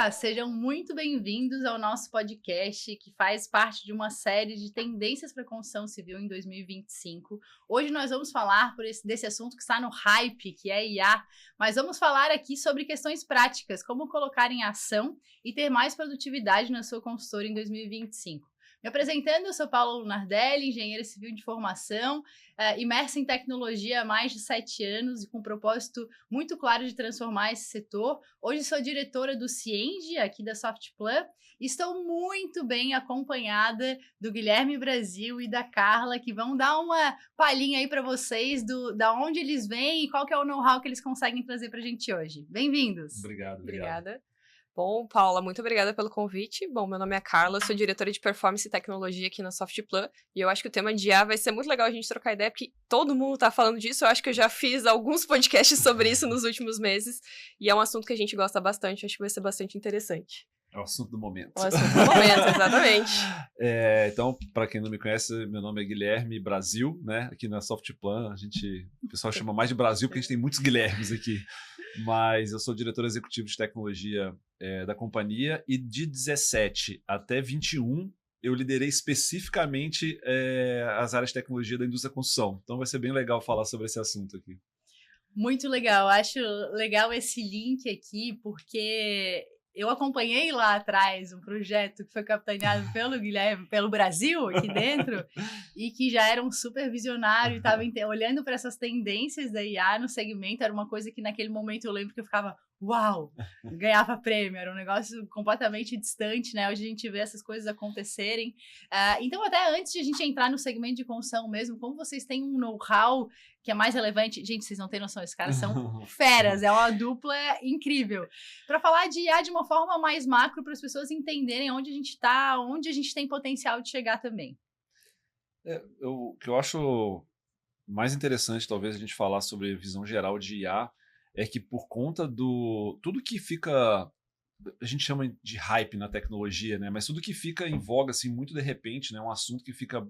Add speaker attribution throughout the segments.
Speaker 1: Olá, sejam muito bem-vindos ao nosso podcast que faz parte de uma série de tendências para a construção civil em 2025. Hoje nós vamos falar desse assunto que está no hype, que é IA, mas vamos falar aqui sobre questões práticas, como colocar em ação e ter mais produtividade na sua consultora em 2025. Me apresentando, eu sou Paula Lunardelli, engenheira civil de formação, imersa em tecnologia há mais de 7 anos e com um propósito muito claro de transformar esse setor. Hoje sou diretora do Cienge, aqui da Softplan, e estou muito bem acompanhada do Guilherme Brasil e da Carla, que vão dar uma palhinha aí para vocês da onde eles vêm e qual que é o know-how que eles conseguem trazer para a gente hoje. Bem-vindos.
Speaker 2: Obrigado.
Speaker 3: Obrigada. Bom, Paula, muito obrigada pelo convite. Bom, meu nome é Carla, sou diretora de Performance e Tecnologia aqui na Softplan, e eu acho que o tema de IA vai ser muito legal a gente trocar ideia, porque todo mundo tá falando disso. Eu acho que eu já fiz alguns podcasts sobre isso nos últimos meses, e é um assunto que a gente gosta bastante, acho que vai ser bastante interessante.
Speaker 2: É o assunto do momento.
Speaker 3: O assunto do momento, exatamente.
Speaker 2: Então, para quem não me conhece, meu nome é Guilherme Brasil, né? Aqui na Softplan, o pessoal chama mais de Brasil porque a gente tem muitos Guilhermes aqui. Mas eu sou diretor executivo de tecnologia da companhia, e de 17 até 21 eu liderei especificamente as áreas de tecnologia da indústria da construção. Então vai ser bem legal falar sobre esse assunto aqui.
Speaker 1: Muito legal, acho legal esse link aqui, porque eu acompanhei lá atrás um projeto que foi capitaneado pelo Guilherme, pelo Brasil, aqui dentro, e que já era um super visionário e estava olhando para essas tendências da IA no segmento. Era uma coisa que naquele momento eu lembro que eu ficava, uau, ganhava prêmio, era um negócio completamente distante, né? Hoje a gente vê essas coisas acontecerem. Então, até antes de a gente entrar no segmento de construção mesmo, como vocês têm um know-how que é mais relevante. Gente, vocês não têm noção, esses caras são feras, é uma dupla incrível. Para falar de IA de uma forma mais macro, para as pessoas entenderem onde a gente está, onde a gente tem potencial de chegar também.
Speaker 2: O que eu acho mais interessante, talvez, a gente falar sobre visão geral de IA, é que por conta tudo que fica, a gente chama de hype na tecnologia, né? Mas tudo que fica em voga, assim, muito de repente, né? Um assunto que fica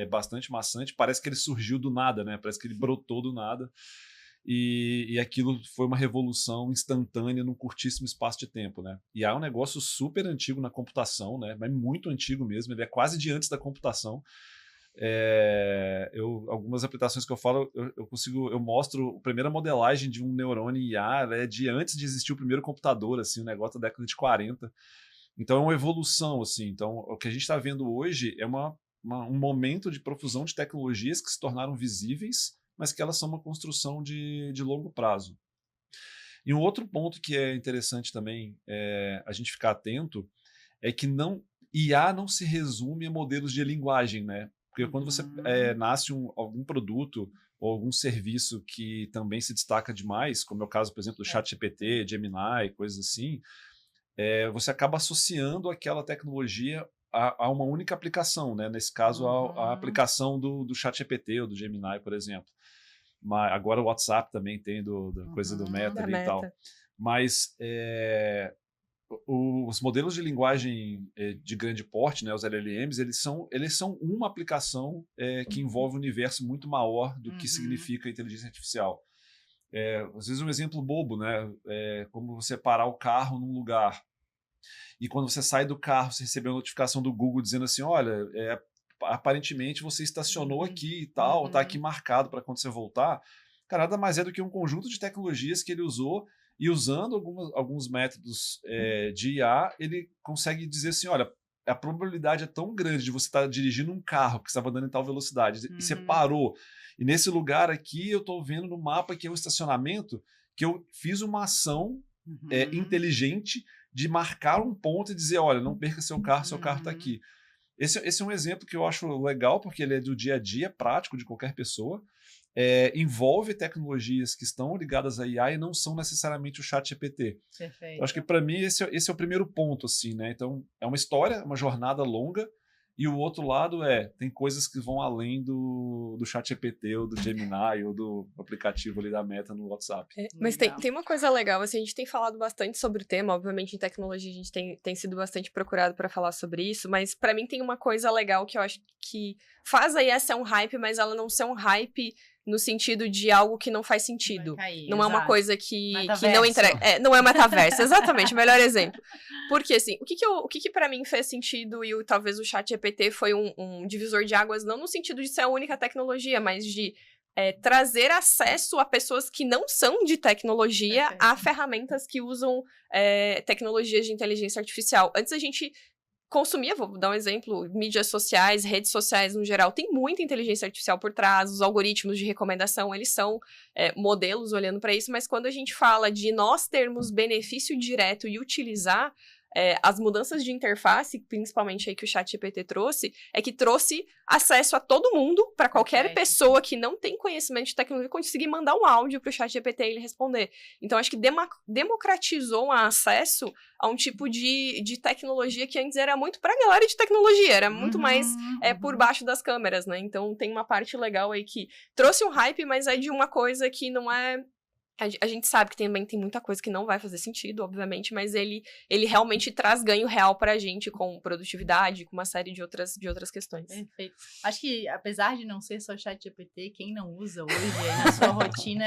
Speaker 2: bastante maçante, parece que ele surgiu do nada, né? Parece que ele brotou do nada, e aquilo foi uma revolução instantânea num curtíssimo espaço de tempo, né? E há um negócio super antigo na computação, né? Mas muito antigo mesmo, ele é quase de antes da computação. Algumas aplicações que eu falo, eu mostro a primeira modelagem de um neurônio IA, é de antes de existir o primeiro computador, assim, um negócio da década de 40. Então é uma evolução, assim. Então o que a gente está vendo hoje é um momento de profusão de tecnologias que se tornaram visíveis, mas que elas são uma construção de longo prazo. E um outro ponto que é interessante também a gente ficar atento é que IA não se resume a modelos de linguagem, né? Porque quando você nasce algum produto ou algum serviço que também se destaca demais, como é o caso, por exemplo, do ChatGPT, Gemini, coisas assim, você acaba associando aquela tecnologia a uma única aplicação, né? Nesse caso, a aplicação do ChatGPT ou do Gemini, por exemplo. Mas agora o WhatsApp também tem da coisa do Meta e tal. Mas os modelos de linguagem de grande porte, né, os LLMs, eles são uma aplicação que envolve um universo muito maior do que significa inteligência artificial. Às vezes um exemplo bobo, né, como você parar o carro num lugar e quando você sai do carro você recebe uma notificação do Google dizendo assim, olha, aparentemente você estacionou aqui e tal, está aqui marcado para quando você voltar. Cara, nada mais é do que um conjunto de tecnologias que ele usou, e usando alguns métodos de IA, ele consegue dizer assim, olha, a probabilidade é tão grande de você estar dirigindo um carro que estava andando em tal velocidade, e você parou, e nesse lugar aqui eu estou vendo no mapa que é um estacionamento, que eu fiz uma ação inteligente de marcar um ponto e dizer, olha, não perca seu carro está aqui. Esse é um exemplo que eu acho legal, porque ele é do dia a dia, prático de qualquer pessoa. Envolve tecnologias que estão ligadas à IA e não são necessariamente o ChatGPT.
Speaker 1: Perfeito.
Speaker 2: Eu acho que para mim esse é o primeiro ponto, assim, né? Então é uma história, uma jornada longa, e o outro lado tem coisas que vão além do ChatGPT ou do Gemini ou do aplicativo ali da Meta no WhatsApp.
Speaker 3: Mas tem uma coisa legal, assim, a gente tem falado bastante sobre o tema, obviamente em tecnologia a gente tem sido bastante procurado para falar sobre isso, mas para mim tem uma coisa legal que eu acho que faz a IA ser um hype, mas ela não ser um hype no sentido de algo que não faz sentido.
Speaker 1: Cair,
Speaker 3: não é uma coisa que não
Speaker 1: entrega.
Speaker 3: não é metaverso, exatamente, melhor exemplo. Porque, assim, o que pra mim fez sentido e talvez o ChatGPT foi um divisor de águas, não no sentido de ser a única tecnologia, mas de trazer acesso a pessoas que não são de tecnologia a ferramentas que usam tecnologias de inteligência artificial. Antes a gente consumia, vou dar um exemplo, mídias sociais, redes sociais no geral, tem muita inteligência artificial por trás, os algoritmos de recomendação, eles são modelos olhando para isso, mas quando a gente fala de nós termos benefício direto e utilizar as mudanças de interface, principalmente aí que o ChatGPT trouxe, é que trouxe acesso a todo mundo, para qualquer pessoa que não tem conhecimento de tecnologia, conseguir mandar um áudio para o ChatGPT e ele responder. Então, acho que democratizou o acesso a um tipo de tecnologia que antes era muito para a galera de tecnologia, era muito mais por baixo das câmeras, né? Então, tem uma parte legal aí que trouxe um hype, mas é de uma coisa que não é... A gente sabe que também tem muita coisa que não vai fazer sentido, obviamente, mas ele realmente traz ganho real pra gente com produtividade, com uma série de outras questões.
Speaker 1: Perfeito. Acho que, apesar de não ser só o ChatGPT, quem não usa hoje na sua rotina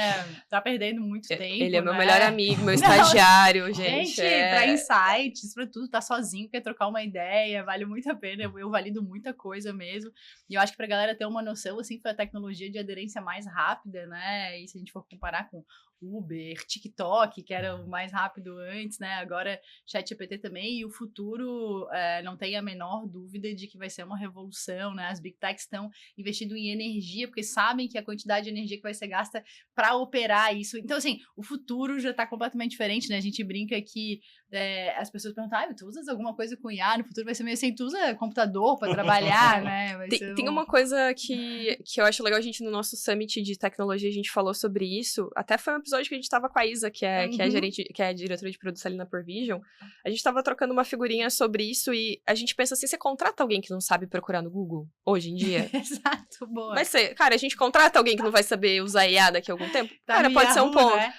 Speaker 1: tá perdendo muito tempo.
Speaker 3: Ele é meu melhor amigo, meu estagiário, gente.
Speaker 1: Pra insights, pra tudo, tá sozinho, quer trocar uma ideia, vale muito a pena. Eu valido muita coisa mesmo. E eu acho que pra galera ter uma noção, assim, foi a tecnologia de aderência mais rápida, né? E se a gente for comparar com Uber, TikTok, que era o mais rápido antes, né? Agora ChatGPT também, e o futuro não tem a menor dúvida de que vai ser uma revolução, né? As Big Techs estão investindo em energia, porque sabem que a quantidade de energia que vai ser gasta para operar isso. Então, assim, o futuro já está completamente diferente, né? A gente brinca que as pessoas perguntam, tu usas alguma coisa com IA? No futuro vai ser meio assim, tu usa computador para trabalhar, né?
Speaker 3: Tem uma coisa que eu acho legal, a gente no nosso summit de tecnologia, a gente falou sobre isso, até foi um episódio que a gente tava com a Isa, que é gerente, que é diretora de produção ali na Provision. A gente tava trocando uma figurinha sobre isso e a gente pensa assim, você contrata alguém que não sabe procurar no Google hoje em dia?
Speaker 1: Exato, boa.
Speaker 3: Mas cara, a gente contrata alguém que não vai saber usar IA daqui a algum tempo? Cara, pode ser um ponto.
Speaker 1: Né?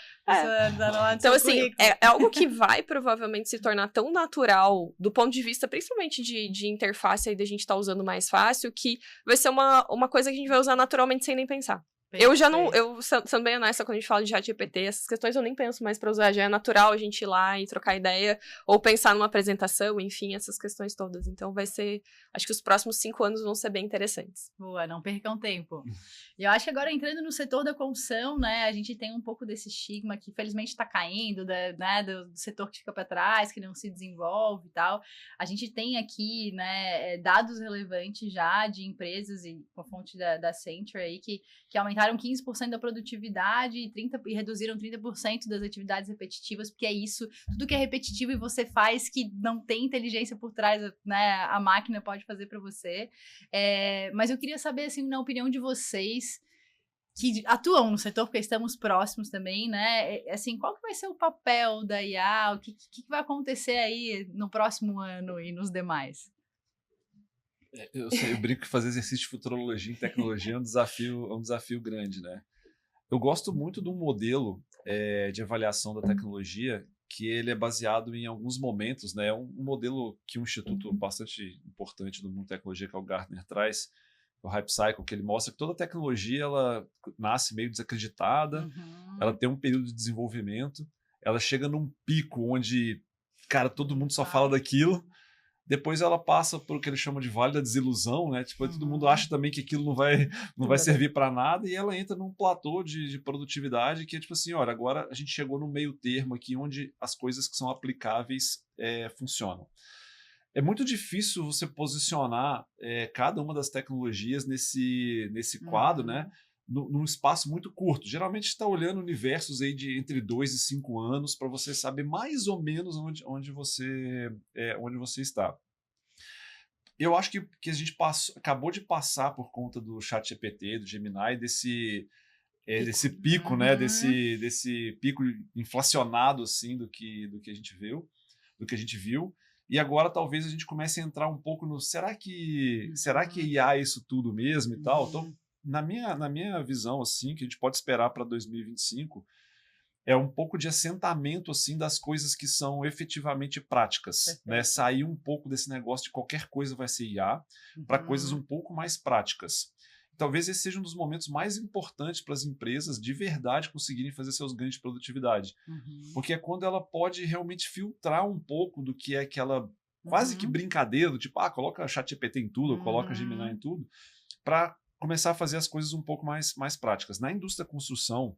Speaker 3: Então, assim, é algo que vai provavelmente se tornar tão natural do ponto de vista, principalmente de interface aí da gente tá usando mais fácil, que vai ser uma coisa que a gente vai usar naturalmente sem nem pensar. Eu já não, sendo bem honesta, quando a gente fala de ChatGPT, essas questões eu nem penso mais pra usar, já é natural a gente ir lá e trocar ideia, ou pensar numa apresentação, enfim, essas questões todas. Então vai ser, acho que os próximos 5 anos vão ser bem interessantes.
Speaker 1: Boa, não percam tempo. E eu acho que agora entrando no setor da construção, né, a gente tem um pouco desse estigma que felizmente está caindo, né, do setor que fica para trás, que não se desenvolve e tal. A gente tem aqui, né, dados relevantes já de empresas e com a fonte da Accenture aí que aumentaram 15% da produtividade e reduziram 30% das atividades repetitivas, porque é isso, tudo que é repetitivo e você faz que não tem inteligência por trás, né, a máquina pode fazer para você. Mas eu queria saber, assim, na opinião de vocês, que atuam no setor, porque estamos próximos também, né, assim, qual que vai ser o papel da IA, o que vai acontecer aí no próximo ano e nos demais?
Speaker 2: Eu brinco que fazer exercício de futurologia em tecnologia é um desafio grande, né? Eu gosto muito de um modelo de avaliação da tecnologia que ele é baseado em alguns momentos, né? Um modelo que um instituto bastante importante do mundo da tecnologia, que é o Gartner, traz, o Hype Cycle, que ele mostra que toda tecnologia ela nasce meio desacreditada, ela tem um período de desenvolvimento, ela chega num pico onde, cara, todo mundo só fala daquilo. Depois ela passa por o que eles chamam de vale da desilusão, né? Tipo, todo mundo acha também que aquilo não vai servir para nada e ela entra num platô de produtividade que é tipo assim, olha, agora a gente chegou no meio termo aqui onde as coisas que são aplicáveis funcionam. É muito difícil você posicionar cada uma das tecnologias nesse quadro, né? Num espaço muito curto. Geralmente está olhando universos aí de entre 2 e 5 anos para você saber mais ou menos onde você está. Eu acho que a gente acabou de passar por conta do ChatGPT, do Gemini, desse pico, né? Desse pico inflacionado assim do que a gente viu. E agora talvez a gente comece a entrar um pouco no será que IA é isso tudo mesmo e tal? Então, na minha visão, assim, que a gente pode esperar para 2025 é um pouco de assentamento assim, das coisas que são efetivamente práticas. Né? Sair um pouco desse negócio de qualquer coisa vai ser IA para coisas um pouco mais práticas. talvez esse seja um dos momentos mais importantes para as empresas de verdade conseguirem fazer seus ganhos de produtividade. Porque é quando ela pode realmente filtrar um pouco do que é aquela quase que brincadeira, do tipo, coloca ChatGPT em tudo, coloca Gemini em tudo, para começar a fazer as coisas um pouco mais práticas. Na indústria da construção,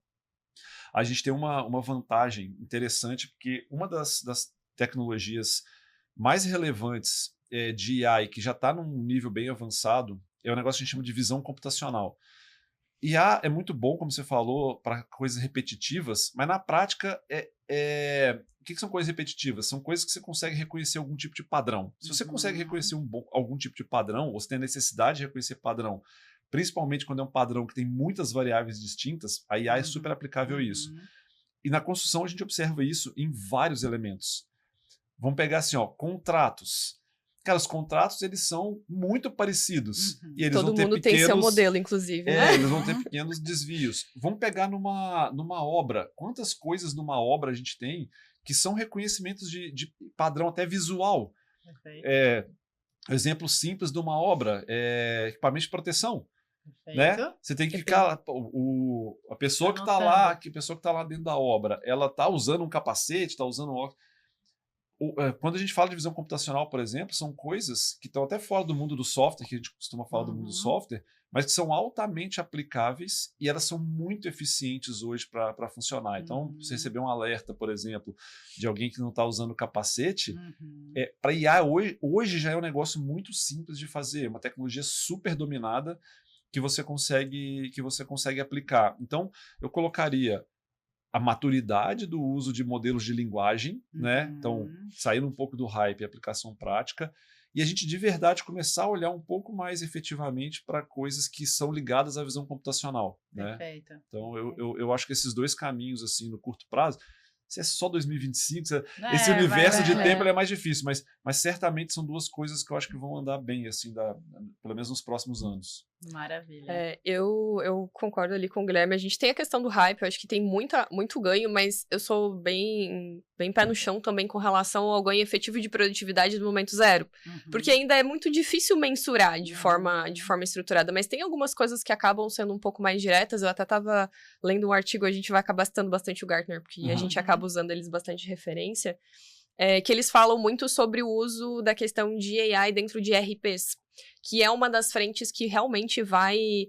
Speaker 2: a gente tem uma vantagem interessante, porque uma das tecnologias mais relevantes de AI, que já está num nível bem avançado, é um negócio que a gente chama de visão computacional. IA é muito bom, como você falou, para coisas repetitivas, mas na prática, o que são coisas repetitivas? São coisas que você consegue reconhecer algum tipo de padrão. Se você consegue reconhecer algum tipo de padrão, ou você tem a necessidade de reconhecer padrão, principalmente quando é um padrão que tem muitas variáveis distintas, a IA é super aplicável a isso. E na construção a gente observa isso em vários elementos. Vamos pegar assim, contratos. Cara, os contratos, eles são muito parecidos. E eles
Speaker 3: Todo mundo tem seu modelo, inclusive, né?
Speaker 2: Eles vão ter pequenos desvios. Vamos pegar numa obra. Quantas coisas numa obra a gente tem que são reconhecimentos de padrão até visual? Exemplo simples de uma obra, equipamento de proteção. Né? Você tem que ficar... A pessoa que está lá dentro da obra, ela está usando um capacete, está usando óculos. Quando a gente fala de visão computacional, por exemplo, são coisas que estão até fora do mundo do software, que a gente costuma falar do mundo do software, mas que são altamente aplicáveis e elas são muito eficientes hoje para funcionar. Então, você receber um alerta, por exemplo, de alguém que não está usando capacete, para IA hoje já é um negócio muito simples de fazer, uma tecnologia super dominada que você consegue aplicar. Então, eu colocaria a maturidade do uso de modelos de linguagem, né? Então, saindo um pouco do hype e aplicação prática, e a gente de verdade começar a olhar um pouco mais efetivamente para coisas que são ligadas à visão computacional, né?
Speaker 1: Perfeito.
Speaker 2: Então, eu acho que esses dois caminhos, assim, no curto prazo, se é só 2025, esse universo de tempo ele é mais difícil, mas certamente são duas coisas que eu acho que vão andar bem, assim, pelo menos nos próximos anos.
Speaker 1: Maravilha.
Speaker 3: Eu concordo ali com o Guilherme. A gente tem a questão do hype, eu acho que tem muito ganho, mas eu sou bem pé no chão também com relação ao ganho efetivo de produtividade do momento zero. Porque ainda é muito difícil mensurar de forma estruturada, mas tem algumas coisas que acabam sendo um pouco mais diretas. Eu até estava lendo um artigo, a gente vai acabar citando bastante o Gartner, porque a gente acaba usando eles bastante de referência, que eles falam muito sobre o uso da questão de AI dentro de RPs, que é uma das frentes que realmente vai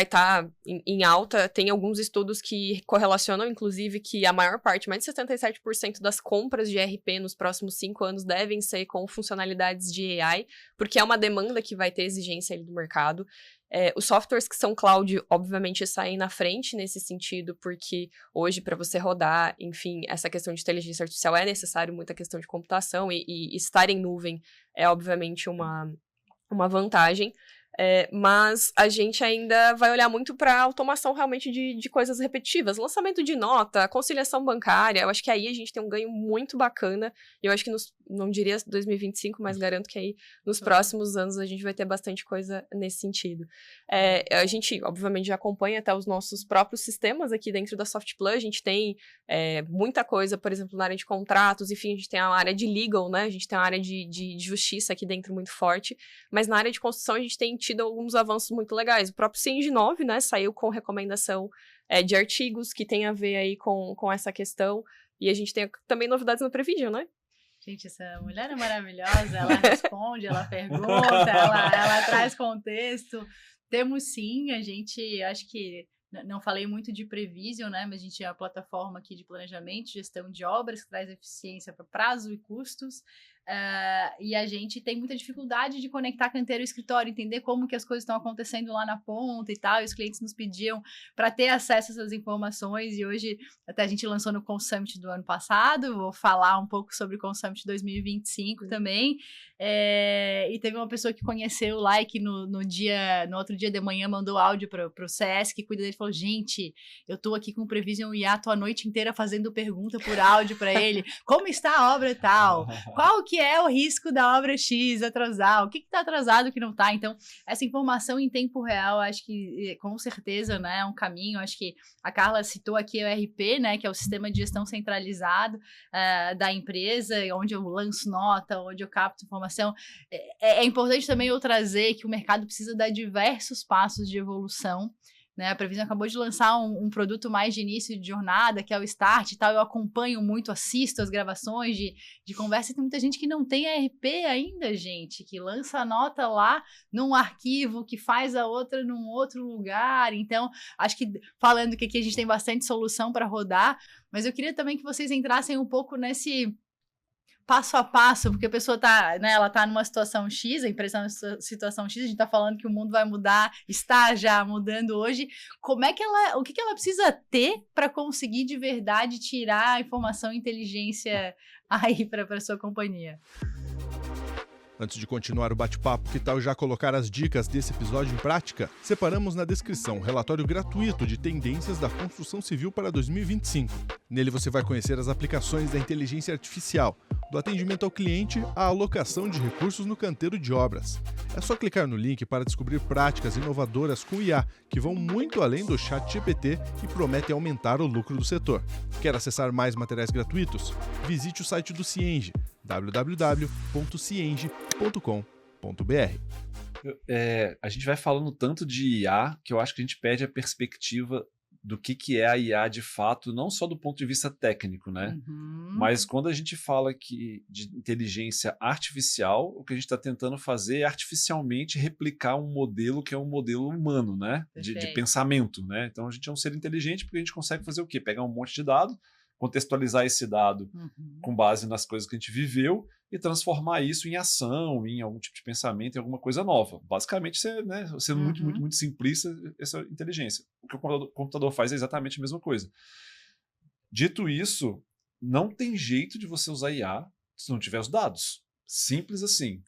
Speaker 3: estar em alta. Tem alguns estudos que correlacionam, inclusive, que a maior parte, mais de 77% das compras de RP nos próximos 5 anos devem ser com funcionalidades de AI, porque é uma demanda que vai ter exigência ali do mercado. Os softwares que são cloud, obviamente, saem na frente nesse sentido, porque hoje, para você rodar, enfim, essa questão de inteligência artificial é necessário muita questão de computação, e estar em nuvem é, obviamente, uma vantagem. Mas a gente ainda vai olhar muito para automação realmente de coisas repetitivas. Lançamento de nota, conciliação bancária, eu acho que aí a gente tem um ganho muito bacana. Eu acho que não diria 2025, mas garanto que aí nos próximos anos a gente vai ter bastante coisa nesse sentido. A gente, obviamente, já acompanha até os nossos próprios sistemas aqui dentro da Softplan. A gente tem muita coisa, por exemplo, na área de contratos, enfim, a gente tem a área de legal, né? A gente tem a área de justiça aqui dentro muito forte, mas na área de construção a gente tem tido alguns avanços muito legais. O próprio Cieng 9, né, saiu com recomendação de artigos que tem a ver aí com essa questão, e a gente tem também novidades no Prevision, né?
Speaker 1: Gente, essa mulher é maravilhosa, ela responde, ela pergunta, ela traz contexto. Temos sim, a gente, acho que não falei muito de Prevision, né, mas a gente é a plataforma aqui de planejamento, gestão de obras, que traz eficiência para prazo e custos. E a gente tem muita dificuldade de conectar canteiro e escritório, entender como que as coisas estão acontecendo lá na ponta e tal, e os clientes nos pediam para ter acesso a essas informações, e hoje até a gente lançou no Consummit do ano passado, vou falar um pouco sobre o Consummit 2025 também, e teve uma pessoa que conheceu lá e que no outro dia de manhã mandou áudio para o CS, que cuida dele, falou, gente, eu tô aqui com o Prevision IA, tô a noite inteira fazendo pergunta por áudio para ele, como está a obra e tal, qual que que é o risco da obra X atrasar, o que está atrasado, o que não está. Então, essa informação em tempo real, acho que com certeza, né, é um caminho. Acho que a Carla citou aqui o ERP, né, que é o sistema de gestão centralizado da empresa, onde eu lanço nota, onde eu capto informação. É importante também eu trazer que o mercado precisa dar diversos passos de evolução. Né, a Previsão acabou de lançar um produto mais de início de jornada, que é o Start e tal. Eu acompanho muito, assisto as gravações de conversa. E tem muita gente que não tem ERP ainda, gente, que lança a nota lá num arquivo, que faz a outra num outro lugar. Então, acho que falando que aqui a gente tem bastante solução para rodar, mas eu queria também que vocês entrassem um pouco nesse passo a passo, porque a pessoa tá, né, ela tá numa situação X, a empresa tá numa situação X, a gente tá falando que o mundo vai mudar, está já mudando hoje. Como é que o que ela precisa ter para conseguir de verdade tirar a informação e inteligência aí para sua companhia?
Speaker 4: Antes de continuar o bate-papo, que tal já colocar as dicas desse episódio em prática? Separamos na descrição um relatório gratuito de tendências da construção civil para 2025. Nele você vai conhecer as aplicações da inteligência artificial, do atendimento ao cliente à alocação de recursos no canteiro de obras. É só clicar no link para descobrir práticas inovadoras com IA, que vão muito além do ChatGPT e prometem aumentar o lucro do setor. Quer acessar mais materiais gratuitos? Visite o site do Cienge, www.cienge.com.br.
Speaker 2: A gente vai falando tanto de IA que eu acho que a gente perde a perspectiva do que é a IA de fato, não só do ponto de vista técnico, né? Mas quando a gente fala de inteligência artificial, o que a gente está tentando fazer é artificialmente replicar um modelo que é um modelo humano, né? De pensamento, né? Então a gente é um ser inteligente porque a gente consegue fazer o quê? Pegar um monte de dado, contextualizar esse dado com base nas coisas que a gente viveu e transformar isso em ação, em algum tipo de pensamento, em alguma coisa nova. Basicamente, sendo muito simplista, essa inteligência. O que o computador faz é exatamente a mesma coisa. Dito isso, não tem jeito de você usar IA se não tiver os dados. Simples assim.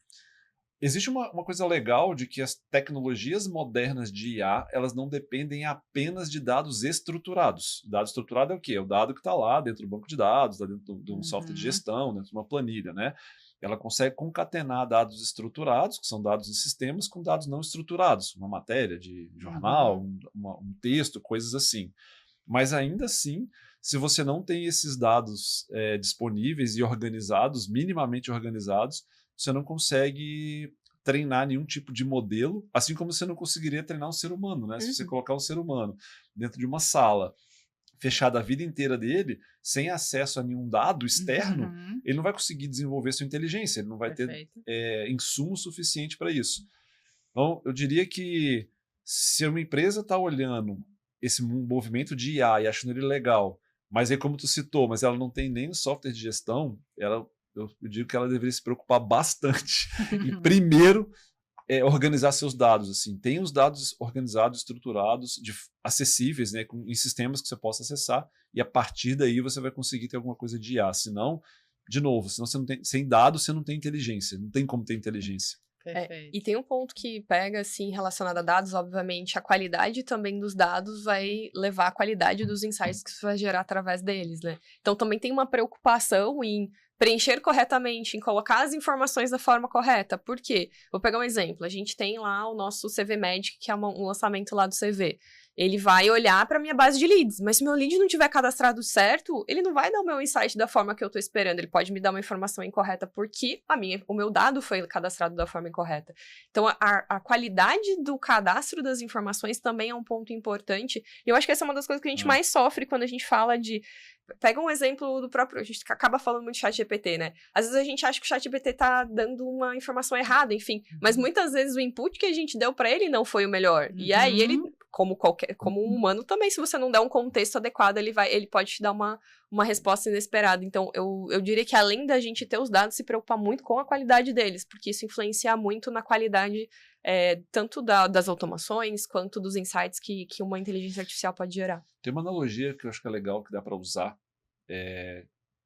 Speaker 2: Existe uma coisa legal de que as tecnologias modernas de IA, elas não dependem apenas de dados estruturados. Dado estruturado é o quê? É o dado que está lá dentro do banco de dados, dentro de um software de gestão, dentro de uma planilha, né? Ela consegue concatenar dados estruturados, que são dados de sistemas, com dados não estruturados, uma matéria de jornal, um texto, coisas assim. Mas ainda assim, se você não tem esses dados disponíveis e organizados, minimamente organizados, você não consegue treinar nenhum tipo de modelo, assim como você não conseguiria treinar um ser humano, né? Se você colocar um ser humano dentro de uma sala, fechada a vida inteira dele, sem acesso a nenhum dado externo, ele não vai conseguir desenvolver sua inteligência, ele não vai ter insumo suficiente para isso. Então, eu diria que se uma empresa está olhando esse movimento de IA e achando ele legal, mas aí como tu citou, mas ela não tem nem software de gestão, eu digo que ela deveria se preocupar bastante e primeiro organizar seus dados. Assim, tem os dados organizados, estruturados, acessíveis, né, em sistemas que você possa acessar, e a partir daí você vai conseguir ter alguma coisa de IA. Senão, de novo, você não tem, sem dados você não tem inteligência, não tem como ter inteligência.
Speaker 3: E tem um ponto que pega, assim, relacionado a dados, obviamente, a qualidade também dos dados vai levar a qualidade dos insights que você vai gerar através deles, né? Então, também tem uma preocupação em preencher corretamente, em colocar as informações da forma correta. Por quê? Vou pegar um exemplo. A gente tem lá o nosso CV Magic, que é um lançamento lá do CV. Ele vai olhar para a minha base de leads, mas se meu lead não tiver cadastrado certo, ele não vai dar o meu insight da forma que eu estou esperando. Ele pode me dar uma informação incorreta porque o meu dado foi cadastrado da forma incorreta. Então, a qualidade do cadastro das informações também é um ponto importante. E eu acho que essa é uma das coisas que a gente mais sofre quando a gente fala de... Pega um exemplo do próprio... A gente acaba falando muito de ChatGPT, né? Às vezes a gente acha que o ChatGPT tá dando uma informação errada, enfim. Mas muitas vezes o input que a gente deu para ele não foi o melhor. E aí ele... Como um humano também, se você não der um contexto adequado, ele pode te dar uma resposta inesperada. Então, eu diria que além da gente ter os dados, se preocupar muito com a qualidade deles, porque isso influencia muito na qualidade tanto das automações, quanto dos insights que uma inteligência artificial pode gerar.
Speaker 2: Tem uma analogia que eu acho que é legal, que dá para usar,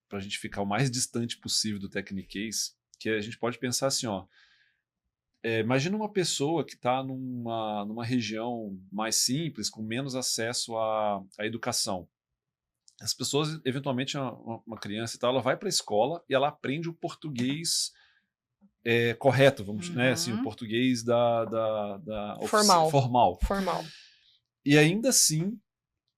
Speaker 2: para a gente ficar o mais distante possível do Technicase, que a gente pode pensar assim, ó, imagina uma pessoa que está numa região mais simples, com menos acesso à educação. As pessoas, eventualmente, uma criança e tal, ela vai para a escola e ela aprende o português correto, vamos, né, assim, o português da
Speaker 3: formal.
Speaker 2: E ainda assim,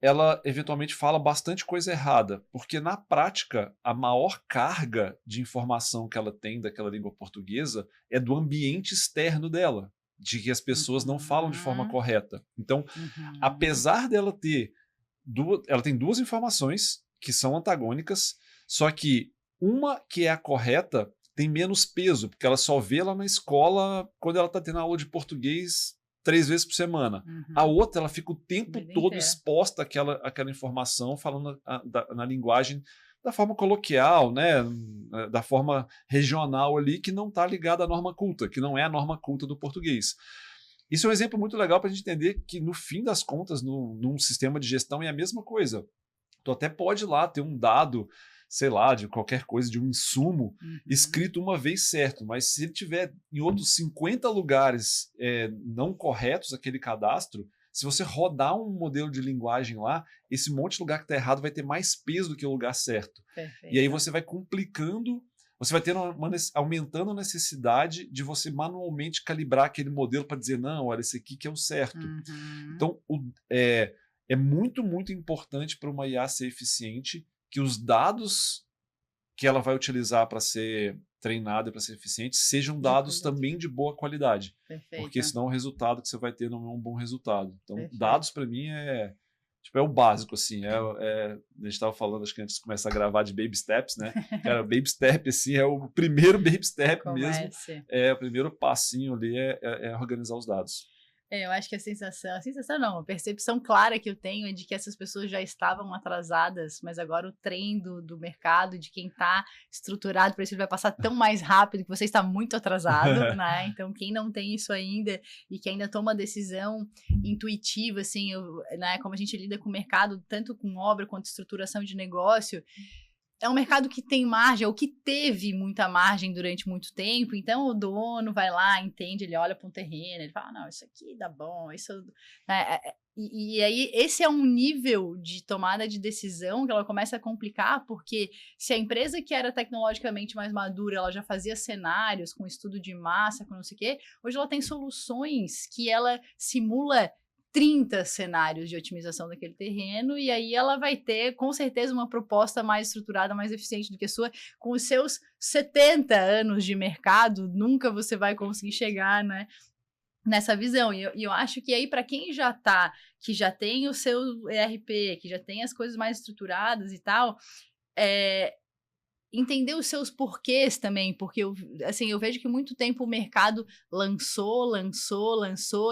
Speaker 2: ela eventualmente fala bastante coisa errada, porque na prática, a maior carga de informação que ela tem daquela língua portuguesa é do ambiente externo dela, de que as pessoas não falam de forma correta. Então, apesar dela ter ela tem duas informações que são antagônicas, só que uma que é a correta tem menos peso, porque ela só vê lá na escola quando ela está tendo aula de português 3 vezes por semana. A outra, ela fica o tempo todo exposta àquela informação, falando na linguagem da forma coloquial, né, da forma regional ali, que não está ligada à norma culta, que não é a norma culta do português. Isso é um exemplo muito legal para a gente entender que, no fim das contas, num sistema de gestão é a mesma coisa. Tu até pode lá ter um dado, sei lá, de qualquer coisa, de um insumo, escrito uma vez certo, mas se ele tiver em outros 50 lugares não corretos aquele cadastro, se você rodar um modelo de linguagem lá, esse monte de lugar que está errado vai ter mais peso do que o lugar certo.
Speaker 1: Perfeito.
Speaker 2: E aí você vai complicando, você vai ter aumentando a necessidade de você manualmente calibrar aquele modelo para dizer, não, olha, esse aqui que é o certo. Então, é muito, muito importante para uma IA ser eficiente que os dados que ela vai utilizar para ser treinada e para ser eficiente sejam dados também de boa qualidade.
Speaker 1: Perfeito.
Speaker 2: Porque senão o resultado que você vai ter não é um bom resultado. Então, dados para mim é o básico, assim. A gente estava falando, acho que antes de começar a gravar, de baby steps, né? Cara, baby step, assim, é o primeiro baby step mesmo. O primeiro passinho ali é organizar os dados.
Speaker 1: Eu acho que a sensação não, a percepção clara que eu tenho é de que essas pessoas já estavam atrasadas, mas agora o trem do mercado, de quem está estruturado para isso, ele vai passar tão mais rápido que você está muito atrasado, né? Então, quem não tem isso ainda e que ainda toma decisão intuitiva, assim, né, como a gente lida com o mercado, tanto com obra quanto estruturação de negócio, é um mercado que tem margem, ou que teve muita margem durante muito tempo, então o dono vai lá, entende, ele olha para um terreno, ele fala, não, isso aqui dá bom, isso... Né? E aí esse é um nível de tomada de decisão que ela começa a complicar, porque se a empresa que era tecnologicamente mais madura, ela já fazia cenários com estudo de massa, com não sei o quê, hoje ela tem soluções que ela simula 30 cenários de otimização daquele terreno, e aí ela vai ter, com certeza, uma proposta mais estruturada, mais eficiente do que a sua. Com os seus 70 anos de mercado, nunca você vai conseguir chegar, né, nessa visão. E eu acho que aí, para quem que já tem o seu ERP, que já tem as coisas mais estruturadas e tal, entender os seus porquês também, porque eu vejo que muito tempo o mercado lançou,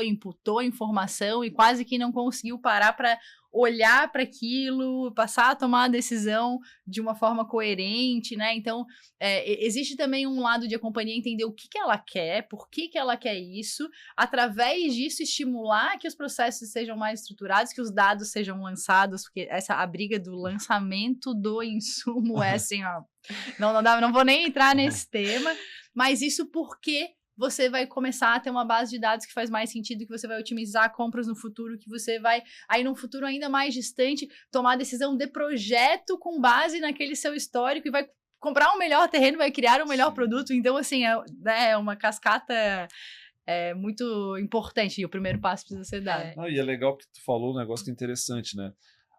Speaker 1: imputou informação e quase que não conseguiu parar para olhar para aquilo, passar a tomar a decisão de uma forma coerente, né? Então, existe também um lado de a companhia entender o que ela quer, por que ela quer isso, através disso estimular que os processos sejam mais estruturados, que os dados sejam lançados, porque a briga do lançamento do insumo é assim, ó, não vou nem entrar nesse tema, mas isso porque você vai começar a ter uma base de dados que faz mais sentido, que você vai otimizar compras no futuro, que você vai, aí num futuro ainda mais distante, tomar decisão de projeto com base naquele seu histórico e vai comprar um melhor terreno, vai criar um melhor produto. Então, assim, é uma cascata muito importante e o primeiro passo precisa ser dado.
Speaker 2: E é legal porque tu falou um negócio que é interessante, né?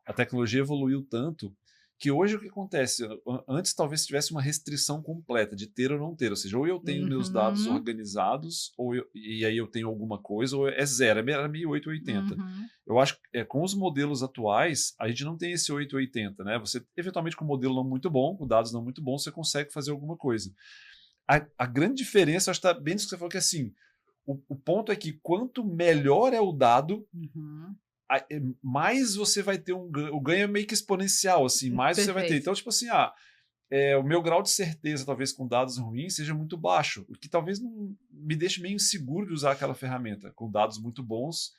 Speaker 2: A tecnologia evoluiu tanto que hoje o que acontece? Antes talvez tivesse uma restrição completa de ter ou não ter, ou seja, ou eu tenho meus dados organizados, e aí eu tenho alguma coisa, ou é zero, era meio 880. Eu acho que com os modelos atuais, a gente não tem esse 880, né? Você, eventualmente, com um modelo não muito bom, com dados não muito bons, você consegue fazer alguma coisa. A grande diferença, acho que está bem nisso que você falou, que assim, o ponto é que quanto melhor é o dado, mais você vai ter o ganho é meio que exponencial, assim, mais você vai ter. Então, tipo assim, o meu grau de certeza, talvez com dados ruins, seja muito baixo, o que talvez não me deixe meio inseguro de usar aquela ferramenta. Com dados muito bons,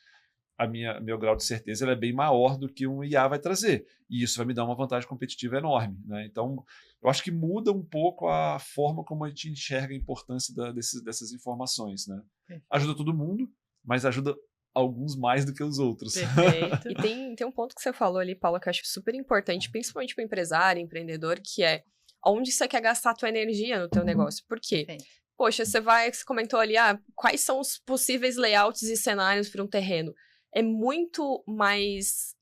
Speaker 2: meu grau de certeza é bem maior do que um IA vai trazer, e isso vai me dar uma vantagem competitiva enorme, né? Então, eu acho que muda um pouco a forma como a gente enxerga a importância dessas informações, né? Ajuda todo mundo, mas ajuda alguns mais do que os outros.
Speaker 3: Perfeito. E tem um ponto que você falou ali, Paula, que eu acho super importante, principalmente para o empresário, empreendedor, que é onde você quer gastar a tua energia no teu negócio. Por quê? poxa, você comentou ali, quais são os possíveis layouts e cenários para um terreno? É muito mais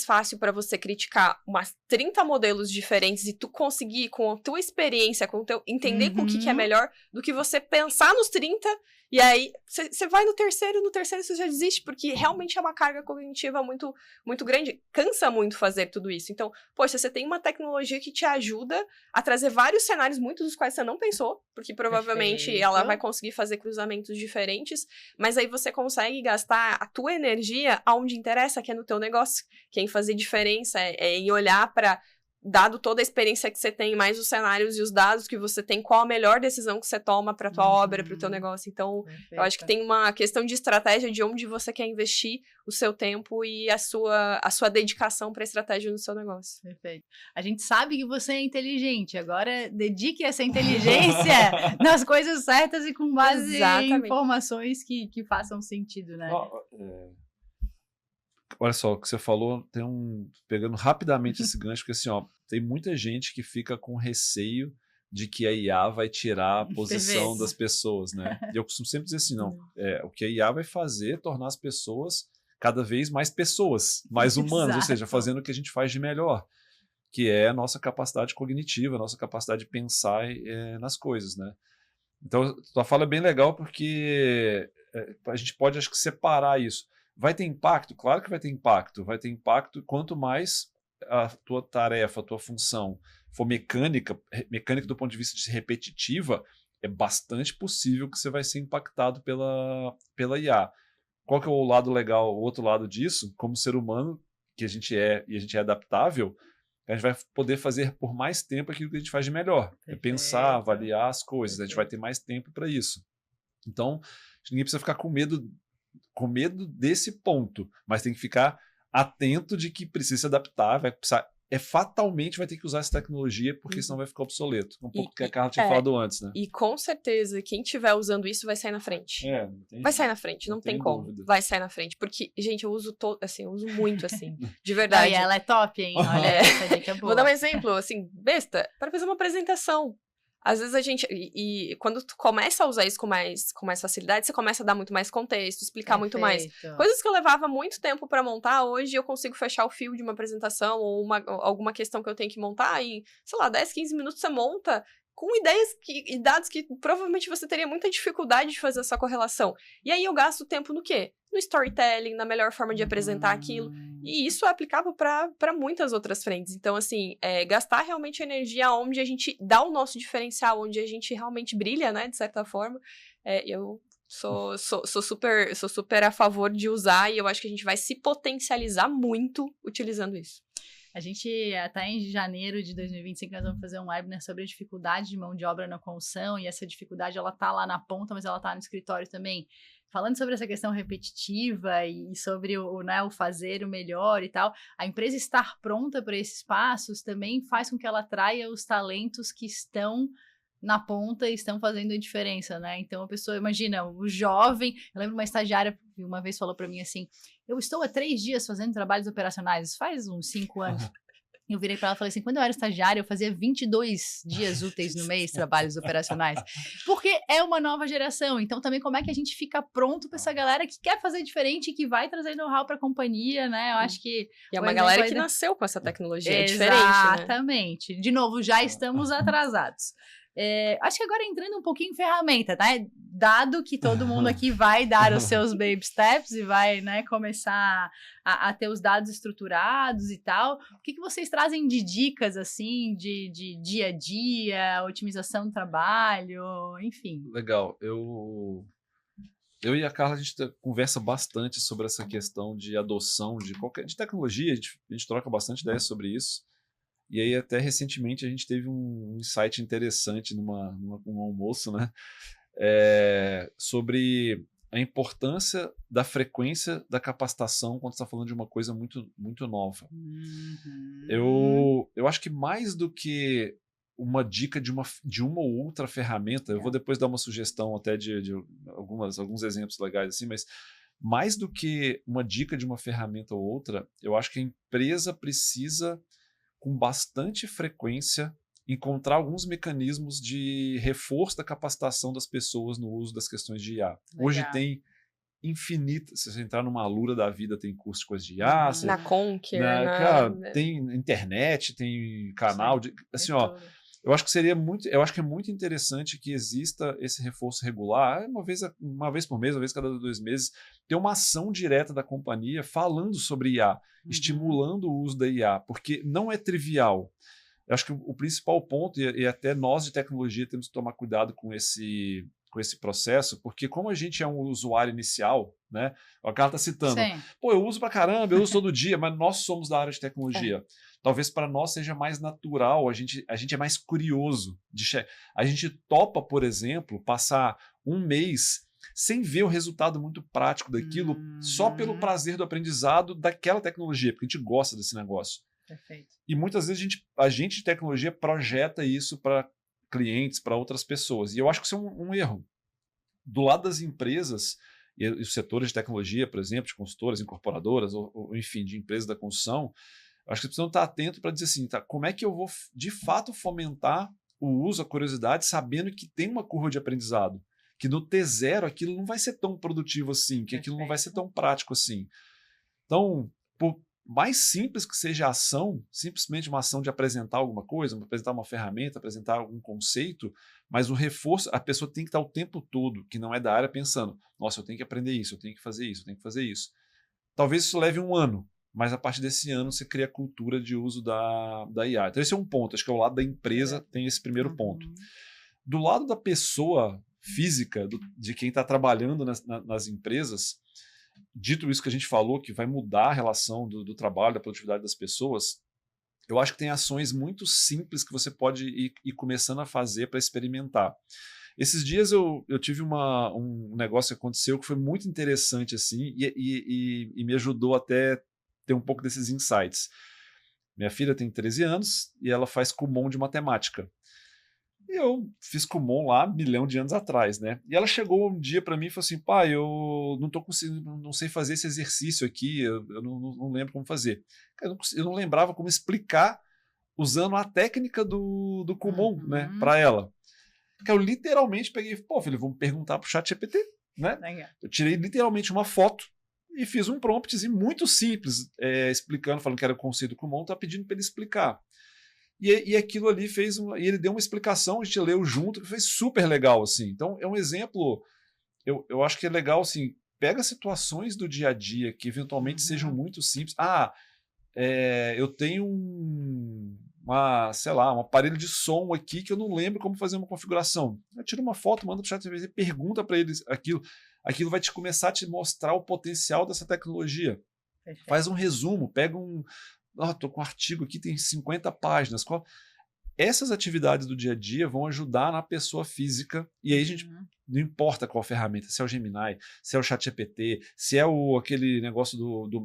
Speaker 3: fácil para você criticar umas 30 modelos diferentes e tu conseguir, com a tua experiência, entender com o que é melhor, do que você pensar nos 30 e aí você vai no terceiro você já desiste, porque realmente é uma carga cognitiva muito, muito grande. Cansa muito fazer tudo isso. Então, poxa, você tem uma tecnologia que te ajuda a trazer vários cenários, muitos dos quais você não pensou, porque provavelmente ela vai conseguir fazer cruzamentos diferentes, mas aí você consegue gastar a tua energia aonde interessa, que é no teu negócio, que é em fazer diferença, é em olhar para, dado toda a experiência que você tem, mais os cenários e os dados que você tem, qual a melhor decisão que você toma para tua obra, para o teu negócio. Então, eu acho que tem uma questão de estratégia de onde você quer investir o seu tempo e a sua dedicação para a estratégia no seu negócio.
Speaker 1: Perfeito. A gente sabe que você é inteligente, agora dedique essa inteligência nas coisas certas e com base em informações que façam sentido, né?
Speaker 2: Olha só, o que você falou, pegando rapidamente esse gancho, porque assim, tem muita gente que fica com receio de que a IA vai tirar a posição das pessoas, né? E eu costumo sempre dizer assim, não, o que a IA vai fazer é tornar as pessoas cada vez mais pessoas, mais humanas, ou seja, fazendo o que a gente faz de melhor, que é a nossa capacidade cognitiva, a nossa capacidade de pensar nas coisas, né? Então, tua fala é bem legal porque a gente pode, acho que, separar isso. Vai ter impacto? Claro que vai ter impacto. Vai ter impacto quanto mais a tua tarefa, a tua função for mecânica do ponto de vista de repetitiva, é bastante possível que você vai ser impactado pela IA. Qual que é o lado legal, o outro lado disso? Como ser humano, que a gente é, e a gente é adaptável, a gente vai poder fazer por mais tempo aquilo que a gente faz de melhor. É pensar, avaliar as coisas. A gente vai ter mais tempo para isso. Então, ninguém precisa ficar com medo desse ponto, mas tem que ficar atento de que precisa se adaptar, vai precisar, fatalmente vai ter que usar essa tecnologia, porque senão vai ficar obsoleto. Um pouco que a Carla tinha falado antes, né?
Speaker 3: E com certeza, quem estiver usando isso vai sair na frente. Vai sair na frente, não tem como.
Speaker 2: Dúvida.
Speaker 3: Vai sair na frente, porque, gente, eu uso eu uso muito, assim, de verdade.
Speaker 1: E ela é top, hein? Olha, essa dica é boa.
Speaker 3: Vou dar um exemplo, assim, besta, para fazer uma apresentação. Às vezes a gente, e quando tu começa a usar isso com mais facilidade, você começa a dar muito mais contexto, explicar muito mais. Coisas que eu levava muito tempo para montar, hoje eu consigo fechar o fio de uma apresentação ou alguma questão que eu tenho que montar em, sei lá, 10, 15 minutos você monta com ideias e dados que provavelmente você teria muita dificuldade de fazer essa correlação. E aí eu gasto tempo no quê? No storytelling, na melhor forma de apresentar aquilo. E isso é aplicável para muitas outras frentes. Então, assim, gastar realmente energia onde a gente dá o nosso diferencial, onde a gente realmente brilha, né, de certa forma. Eu sou super a favor de usar e eu acho que a gente vai se potencializar muito utilizando isso.
Speaker 1: A gente, até em janeiro de 2025, nós vamos fazer um webinar sobre a dificuldade de mão de obra na construção, e essa dificuldade, ela tá lá na ponta, mas ela tá no escritório também. Falando sobre essa questão repetitiva e sobre o fazer o melhor e tal, a empresa estar pronta para esses passos também faz com que ela atraia os talentos que estão na ponta e estão fazendo a diferença, né? Então a pessoa, imagina, o jovem, eu lembro uma estagiária que uma vez falou para mim assim, eu estou há 3 dias fazendo trabalhos operacionais, isso faz uns 5 anos. Eu virei para ela e falei assim, quando eu era estagiária, eu fazia 22 dias úteis no mês, trabalhos operacionais. Porque é uma nova geração. Então, também, como é que a gente fica pronto para essa galera que quer fazer diferente e que vai trazer know-how para a companhia, né? Eu acho que...
Speaker 3: E é uma galera que nasceu com essa tecnologia, é diferente, né?
Speaker 1: Exatamente. De novo, já estamos atrasados. Acho que agora entrando um pouquinho em ferramenta, tá? Dado que todo mundo aqui vai dar os seus baby steps e vai, né, começar a ter os dados estruturados e tal, o que vocês trazem de dicas, assim, de dia a dia, otimização do trabalho, enfim?
Speaker 2: Legal. Eu e a Carla, a gente conversa bastante sobre essa questão de adoção de tecnologia, a gente troca bastante ideias sobre isso. E aí, até recentemente, a gente teve um insight interessante num almoço, né? Sobre a importância da frequência da capacitação quando você está falando de uma coisa muito, muito nova. Eu acho que mais do que uma dica de uma ou outra ferramenta, eu vou depois dar uma sugestão até de alguns exemplos legais assim, mas mais do que uma dica de uma ferramenta ou outra, eu acho que a empresa precisa com bastante frequência encontrar alguns mecanismos de reforço da capacitação das pessoas no uso das questões de IA. Hoje tem infinitas. Se você entrar numa Alura da vida, tem curso de coisas de IA.
Speaker 3: Na Conquer.
Speaker 2: Cara, tem internet, tem canal. Assim, ó, eu acho que é muito interessante que exista esse reforço regular, uma vez por mês, uma vez cada 2 meses, ter uma ação direta da companhia falando sobre IA, estimulando o uso da IA, porque não é trivial. Eu acho que o principal ponto, e até nós de tecnologia temos que tomar cuidado com esse processo, porque como a gente é um usuário inicial, né? O cara está citando, pô, eu uso pra caramba, eu uso todo dia, mas nós somos da área de tecnologia. Talvez para nós seja mais natural, a gente é mais curioso. A gente topa, por exemplo, passar um mês sem ver o resultado muito prático daquilo, só pelo prazer do aprendizado daquela tecnologia, porque a gente gosta desse negócio.
Speaker 1: Perfeito.
Speaker 2: E muitas vezes a gente de tecnologia projeta isso para clientes, para outras pessoas. E eu acho que isso é um erro. Do lado das empresas, e os setores de tecnologia, por exemplo, de consultoras, incorporadoras, ou enfim, de empresas da construção, acho que precisam estar atentos para dizer assim, tá, como é que eu vou de fato fomentar o uso, a curiosidade, sabendo que tem uma curva de aprendizado, que no T0 aquilo não vai ser tão produtivo assim, que aquilo não vai ser tão prático assim. Então, por mais simples que seja a ação, simplesmente uma ação de apresentar alguma coisa, apresentar uma ferramenta, apresentar algum conceito, mas o reforço, a pessoa tem que estar o tempo todo, que não é da área, pensando, nossa, eu tenho que aprender isso, eu tenho que fazer isso, eu tenho que fazer isso. Talvez isso leve 1 ano, mas a partir desse ano você cria a cultura de uso da IA. Então esse é um ponto, acho que ao lado da empresa tem esse primeiro ponto. Do lado da pessoa física, de quem está trabalhando nas empresas, dito isso que a gente falou, que vai mudar a relação do trabalho, da produtividade das pessoas, eu acho que tem ações muito simples que você pode ir começando a fazer para experimentar. Esses dias eu tive um negócio que aconteceu que foi muito interessante assim, e me ajudou até ter um pouco desses insights. Minha filha tem 13 anos e ela faz Kumon de matemática. E eu fiz Kumon lá 1 milhão de anos atrás, né? E ela chegou um dia para mim e falou assim, pai, eu não tô conseguindo, não sei fazer esse exercício aqui, eu não lembro como fazer. Eu não lembrava como explicar usando a técnica do Kumon, né, para ela. Que eu literalmente peguei, pô, filho, vamos perguntar pro ChatGPT, né? Eu tirei literalmente uma foto e fiz um promptzinho muito simples, explicando, falando que era o conceito do Kumon, tá pedindo para ele explicar. E aquilo ali e ele deu uma explicação, a gente leu junto, que foi super legal, assim. Então, é um exemplo, eu acho que é legal, assim, pega situações do dia a dia que eventualmente sejam muito simples. Eu tenho um aparelho de som aqui que eu não lembro como fazer uma configuração. Eu tiro uma foto, manda para o ChatGPT, pergunta para eles aquilo. Aquilo vai começar a te mostrar o potencial dessa tecnologia. Perfeito. Faz um resumo, pega estou com um artigo aqui, tem 50 páginas. Essas atividades do dia a dia vão ajudar na pessoa física, e aí a gente não importa qual ferramenta, se é o Gemini, se é o ChatGPT, se é aquele negócio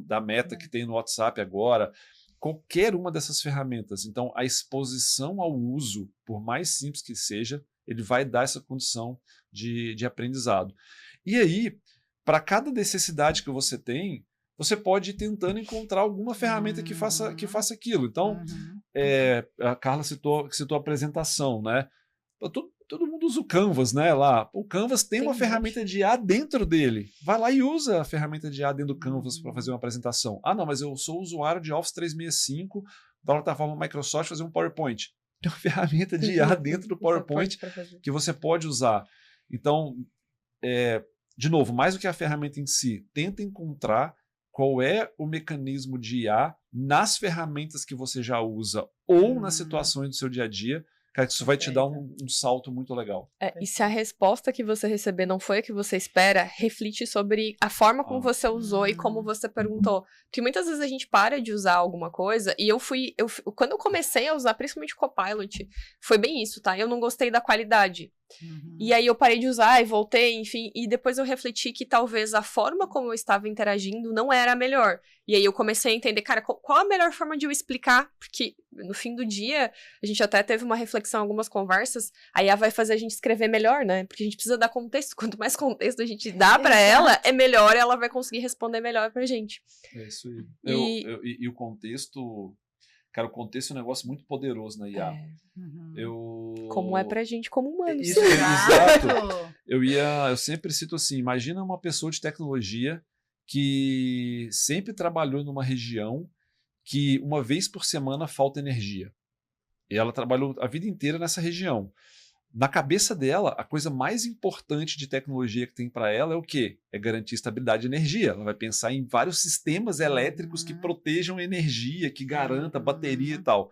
Speaker 2: da Meta que tem no WhatsApp agora, qualquer uma dessas ferramentas. Então, a exposição ao uso, por mais simples que seja, ele vai dar essa condição de aprendizado. E aí, para cada necessidade que você tem, você pode ir tentando encontrar alguma ferramenta que faça aquilo. Então, a Carla citou a apresentação, né? Todo mundo usa o Canvas, né? Lá. O Canvas tem uma ferramenta de IA dentro dele. Vai lá e usa a ferramenta de IA dentro do Canvas para fazer uma apresentação. Não, mas eu sou usuário de Office 365 da plataforma Microsoft fazer um PowerPoint. Tem uma ferramenta de IA dentro do PowerPoint que você pode usar. Então, de novo, mais do que a ferramenta em si, tenta encontrar qual é o mecanismo de IA nas ferramentas que você já usa ou nas situações do seu dia a dia, cara, que isso vai te dar um salto muito legal.
Speaker 3: E se a resposta que você receber não foi a que você espera, reflite sobre a forma como você usou e como você perguntou. Porque muitas vezes a gente para de usar alguma coisa, e quando eu comecei a usar, principalmente o Copilot, foi bem isso, tá? Eu não gostei da qualidade. E aí eu parei de usar e voltei, enfim, e depois eu refleti que talvez a forma como eu estava interagindo não era a melhor. E aí eu comecei a entender, cara, qual a melhor forma de eu explicar? Porque no fim do dia, a gente até teve uma reflexão, algumas conversas, a IA vai fazer a gente escrever melhor, né? Porque a gente precisa dar contexto, quanto mais contexto a gente dá pra ela, é melhor, ela vai conseguir responder melhor pra gente.
Speaker 2: É isso aí. E o contexto... Cara, o contexto é um negócio muito poderoso na IA.
Speaker 3: Como é pra gente como humanos.
Speaker 2: Isso, exato. Eu sempre cito assim, imagina uma pessoa de tecnologia que sempre trabalhou numa região que uma vez por semana falta energia. E ela trabalhou a vida inteira nessa região. Na cabeça dela, a coisa mais importante de tecnologia que tem para ela é o quê? É garantir estabilidade de energia. Ela vai pensar em vários sistemas elétricos que protejam energia, que garanta bateria e tal.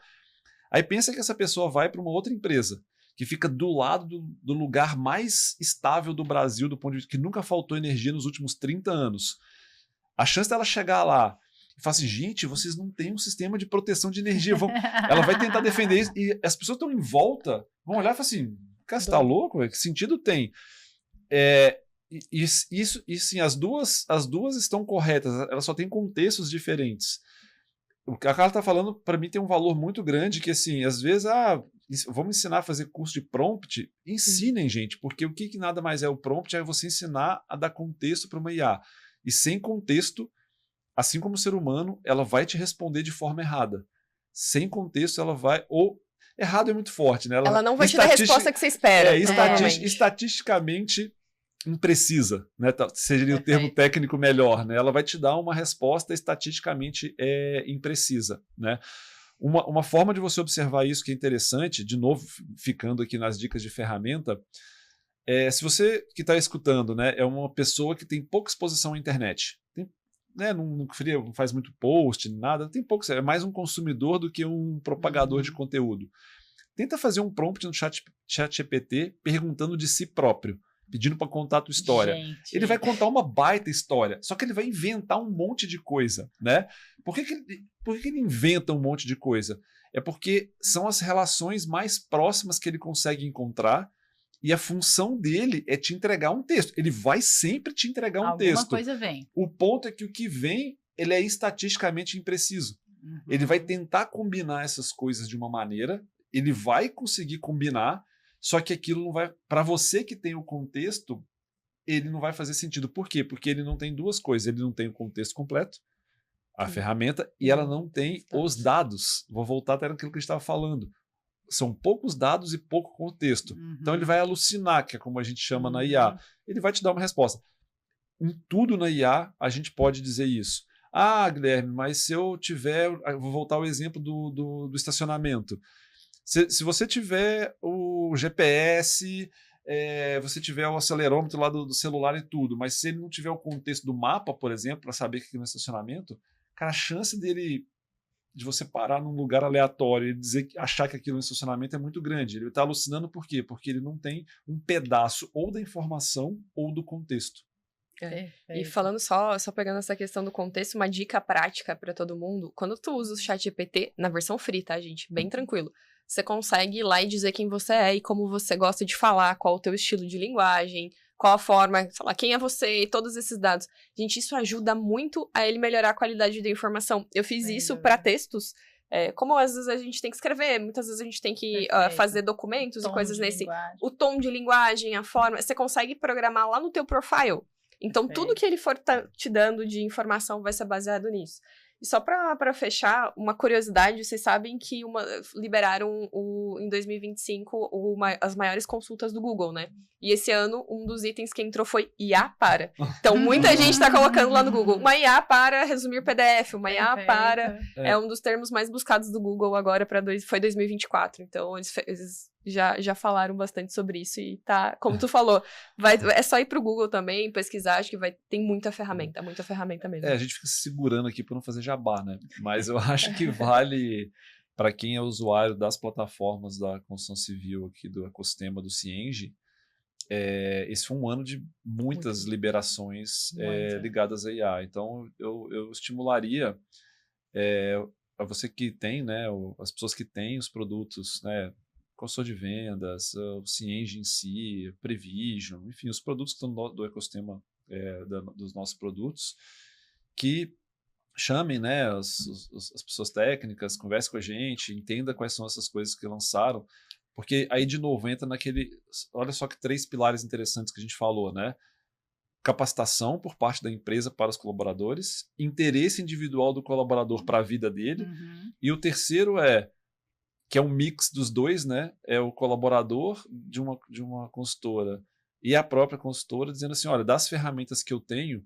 Speaker 2: Aí pensa que essa pessoa vai para uma outra empresa, que fica do lado do lugar mais estável do Brasil, do ponto de vista que nunca faltou energia nos últimos 30 anos. A chance dela chegar lá e falar assim, gente, vocês não têm um sistema de proteção de energia. Ela vai tentar defender isso, e as pessoas estão em volta, vão olhar e falar assim, cara, você tá louco? Que sentido tem? Isso, sim, as duas estão corretas, elas só têm contextos diferentes. O que a Carla está falando, para mim, tem um valor muito grande, que assim, às vezes, vamos ensinar a fazer curso de prompt, ensinem, gente, porque o que nada mais é o prompt, é você ensinar a dar contexto para uma IA. E sem contexto, assim como o ser humano, ela vai te responder de forma errada. Sem contexto, ela vai... Errado é muito forte, né?
Speaker 3: Ela não vai te dar a resposta que você espera.
Speaker 2: Estatisticamente imprecisa, né? Seria o termo técnico melhor, né? Ela vai te dar uma resposta estatisticamente imprecisa, né? Uma forma de você observar isso que é interessante, de novo, ficando aqui nas dicas de ferramenta, se você que está escutando, né, é uma pessoa que tem pouca exposição à internet, né, não faz muito post, nada, tem pouco, é mais um consumidor do que um propagador de conteúdo. Tenta fazer um prompt no chat GPT perguntando de si próprio, pedindo para contar a tua história. Gente. Ele vai contar uma baita história, só que ele vai inventar um monte de coisa, né? Por que ele inventa um monte de coisa? É porque são as relações mais próximas que ele consegue encontrar, e a função dele é te entregar um texto. Ele vai sempre te entregar um texto.
Speaker 1: Alguma coisa vem.
Speaker 2: O ponto é que o que vem, ele é estatisticamente impreciso. Ele vai tentar combinar essas coisas de uma maneira, ele vai conseguir combinar, só que aquilo não vai... Para você que tem o contexto, ele não vai fazer sentido. Por quê? Porque ele não tem duas coisas. Ele não tem o contexto completo, a ferramenta, e ela não tem os dados. Vou voltar até naquilo que a gente estava falando. São poucos dados e pouco contexto. Então ele vai alucinar, que é como a gente chama na IA. Ele vai te dar uma resposta. Em tudo na IA, a gente pode dizer isso. Ah, Guilherme, mas se eu tiver... Vou voltar ao exemplo do estacionamento. Se você tiver o GPS, você tiver o acelerômetro lá do celular e tudo, mas se ele não tiver o contexto do mapa, por exemplo, para saber que aqui no estacionamento, cara, a chance de você parar num lugar aleatório e achar que aquilo é um estacionamento é muito grande. Ele está alucinando por quê? Porque ele não tem um pedaço ou da informação ou do contexto.
Speaker 3: E falando só pegando essa questão do contexto, uma dica prática para todo mundo, quando tu usa o ChatGPT, na versão free, tá, gente? Bem tranquilo. Você consegue ir lá e dizer quem você é e como você gosta de falar, qual o teu estilo de linguagem, qual a forma, sei lá, quem é você e todos esses dados. Gente, isso ajuda muito a ele melhorar a qualidade da informação. Eu fiz isso para textos, como às vezes a gente tem que escrever, muitas vezes a gente tem que fazer documentos e coisas nesse... O tom de linguagem, a forma, você consegue programar lá no teu profile. Então, tudo que ele for te dando de informação vai ser baseado nisso. E só para fechar, uma curiosidade, vocês sabem que liberaram em 2025 as maiores consultas do Google, né? E esse ano, um dos itens que entrou foi IA para. Então, muita gente está colocando lá no Google, uma IA para resumir PDF, uma IA para... É um dos termos mais buscados do Google agora, foi 2024. Então, eles já falaram bastante sobre isso e tá, como tu falou, é só ir pro Google também, pesquisar, acho que tem muita ferramenta mesmo.
Speaker 2: A gente fica se segurando aqui para não fazer jabá, né? Mas eu acho que vale para quem é usuário das plataformas da construção civil aqui do ecossistema do Cienge. Esse foi um ano de muitas liberações ligadas à IA. Então, eu estimularia a você que tem, né, as pessoas que têm os produtos, né, consultor de vendas, o Cienge em si, Prevision, enfim, os produtos que estão do ecossistema dos nossos produtos, que chamem, né, as pessoas técnicas, conversem com a gente, entenda quais são essas coisas que lançaram, porque aí, de novo, entra naquele... Olha só que 3 pilares interessantes que a gente falou, né? capacitação por parte da empresa para os colaboradores, interesse individual do colaborador para a vida dele, e o terceiro que é um mix dos dois, né? É o colaborador de uma consultora e a própria consultora dizendo assim, olha, das ferramentas que eu tenho,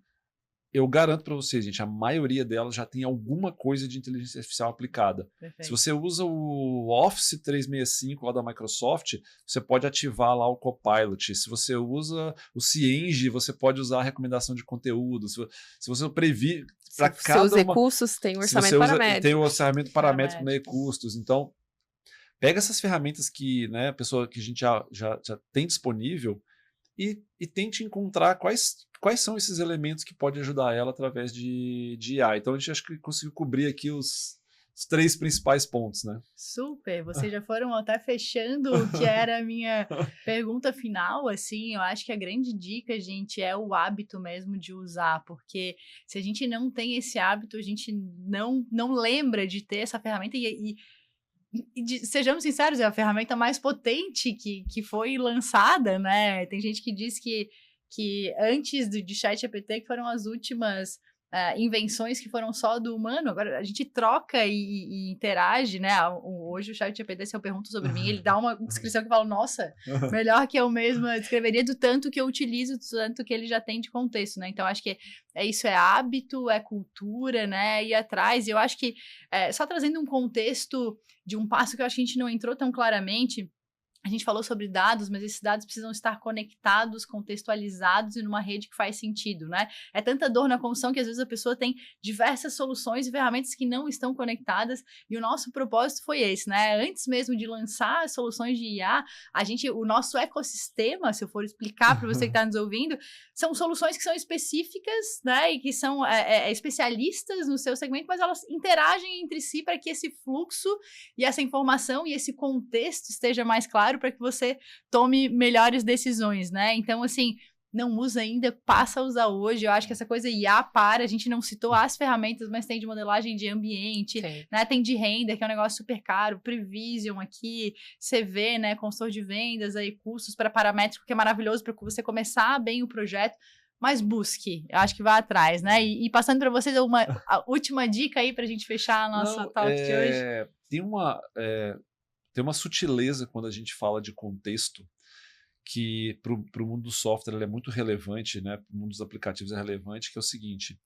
Speaker 2: eu garanto para vocês, gente, a maioria delas já tem alguma coisa de inteligência artificial aplicada.
Speaker 1: Perfeito.
Speaker 2: Se você usa o Office 365 lá da Microsoft, você pode ativar lá o Copilot. Se você usa o Cienge, você pode usar a recomendação de conteúdo. Se você prevê para cada
Speaker 3: seus recursos tem um orçamento paramétrico.
Speaker 2: Tem o orçamento paramétrico na e-custos. Então, pega essas ferramentas que, né, a pessoa que a gente já tem disponível e tente encontrar quais são esses elementos que podem ajudar ela através de IA. Então, a gente acho que conseguiu cobrir aqui os 3 principais pontos, né?
Speaker 1: Super! Vocês já foram até fechando o que era a minha pergunta final, assim, eu acho que a grande dica, gente, é o hábito mesmo de usar, porque se a gente não tem esse hábito, a gente não lembra de ter essa ferramenta sejamos sinceros, é a ferramenta mais potente que foi lançada, né? Tem gente que diz que antes de ChatGPT, que foram as últimas invenções que foram só do humano, agora a gente troca e interage, né? Hoje o ChatGPT, se eu pergunto sobre mim, ele dá uma descrição que eu falo, nossa, melhor que eu mesma descreveria do tanto que eu utilizo, do tanto que ele já tem de contexto, né? Então, acho que isso é hábito, é cultura, né? Ir atrás, e eu acho que, só trazendo um contexto de um passo que eu acho que a gente não entrou tão claramente, a gente falou sobre dados, mas esses dados precisam estar conectados, contextualizados e numa rede que faz sentido, né? É tanta dor na construção que às vezes a pessoa tem diversas soluções e ferramentas que não estão conectadas, e o nosso propósito foi esse, né? Antes mesmo de lançar as soluções de IA, o nosso ecossistema, se eu for explicar para você que está nos ouvindo, são soluções que são específicas, né? E que são especialistas no seu segmento, mas elas interagem entre si para que esse fluxo e essa informação e esse contexto esteja mais claro, para que você tome melhores decisões, né? Então, assim, não usa ainda, passa a usar hoje. Eu acho que essa coisa IA a gente não citou as ferramentas, mas tem de modelagem de ambiente, né? Tem de renda, que é um negócio super caro, Prevision aqui, CV, né? Consultor de vendas, aí cursos para paramétrico, que é maravilhoso para você começar bem o projeto. Mas busque, eu acho que vá atrás, né? E passando para vocês a última dica aí para a gente fechar a nossa talk de hoje.
Speaker 2: Tem uma sutileza quando a gente fala de contexto que para o mundo do software ele é muito relevante, né? Para o mundo dos aplicativos é relevante, que é o seguinte: